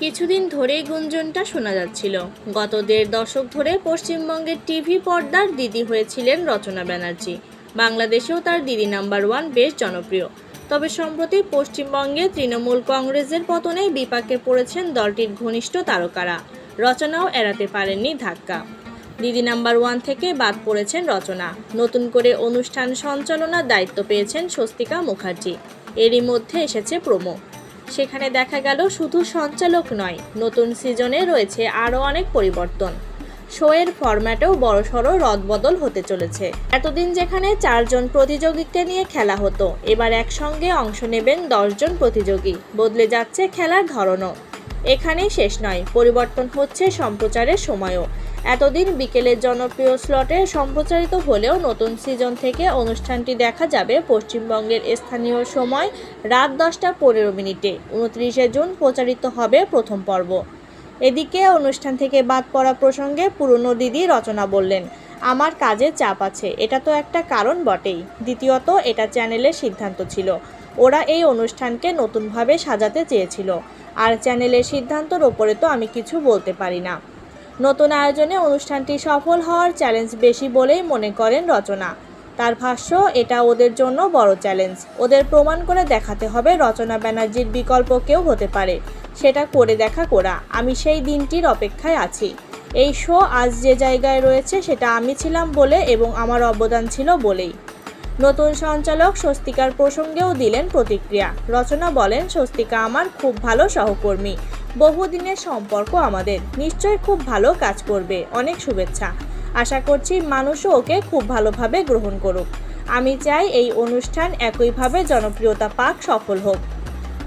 কিছুদিন ধরেই গুঞ্জনটা শোনা যাচ্ছিল। গত ১.৫ দশক ধরে পশ্চিমবঙ্গের টিভি পর্দার দিদি হয়েছিলেন রচনা ব্যানার্জি। বাংলাদেশেও তার দিদি নাম্বার 1 বেশ জনপ্রিয়। তবে সম্প্রতি পশ্চিমবঙ্গে তৃণমূল কংগ্রেসের পতনে বিপাকে পড়েছেন দলটির ঘনিষ্ঠ তারকারা। রচনাও এড়াতে পারেননি ধাক্কা। দিদি নাম্বার 1 থেকে বাদ পড়েছেন রচনা। নতুন করে অনুষ্ঠান সঞ্চালনার দায়িত্ব পেয়েছেন স্বস্তিকা মুখার্জি। এরই মধ্যে এসেছে প্রোমো। সেখানে দেখা গেল শুধু সঞ্চালক নয়, নতুন সিজনে রয়েছে আরও অনেক পরিবর্তন। শোয়ের ফরম্যাটেও বড়সড় রদবদল হতে চলেছে। এতদিন যেখানে 4 জন প্রতিযোগীকে নিয়ে খেলা হতো, এবার একসঙ্গে অংশ নেবেন 10 জন প্রতিযোগী। বদলে যাচ্ছে খেলার ধরনও। এখানেই শেষ নয়, পরিবর্তন হচ্ছে সম্প্রচারের সময়ও। এতদিন বিকেলের জনপ্রিয় স্লটে সম্প্রচারিত হলেও নতুন সিজন থেকে অনুষ্ঠানটি দেখা যাবে পশ্চিমবঙ্গের স্থানীয় সময় রাত 10টা 15 মিনিটে। 29শে জুন প্রচারিত হবে প্রথম পর্ব। এদিকে অনুষ্ঠান থেকে বাদ পড়া প্রসঙ্গে পুরনো দিদি রচনা বললেন, আমার কাজে চাপ আছে, এটা তো একটা কারণ বটেই। দ্বিতীয়ত, এটা চ্যানেলের সিদ্ধান্ত ছিল। ওরা এই অনুষ্ঠানকে নতুনভাবে সাজাতে চেয়েছিল, আর চ্যানেলের সিদ্ধান্তর ওপরে তো আমি কিছু বলতে পারি না। নতুন আয়োজনে অনুষ্ঠানটি সফল হওয়ার চ্যালেঞ্জ বেশি বলেই মনে করেন রচনা। তার ভাষ্য, এটা ওদের জন্য বড় চ্যালেঞ্জ। ওদের প্রমাণ করে দেখাতে হবে রচনা ব্যানার্জির বিকল্প কেউ হতে পারে। সেটা করে দেখা কোরা। আমি সেই দিনটির অপেক্ষায় আছি। এই শো আজ যে জায়গায় রয়েছে সেটা আমি ছিলাম বলে এবং আমার অবদান ছিল বলেই। নতুন সঞ্চালক স্বস্তিকার প্রসঙ্গেও দিলেন প্রতিক্রিয়া। রচনা বলেন, স্বস্তিকা আমার খুব ভালো সহকর্মী। বহুদিনের সম্পর্ক আমাদের। নিশ্চয়ই খুব ভালো কাজ করবে। অনেক শুভেচ্ছা। আশা করছি মানুষও ওকে খুব ভালোভাবে গ্রহণ করুক। আমি চাই এই অনুষ্ঠান একইভাবে জনপ্রিয়তা পাক, সফল হোক।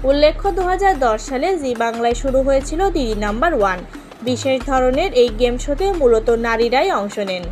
উল্লেখ্য, 2010 সালে জি বাংলায় শুরু হয়েছিল দিদি নাম্বার 1। বিশেষ ধরনের এই গেম শোতে মূলত নারীরাই অংশ নেন।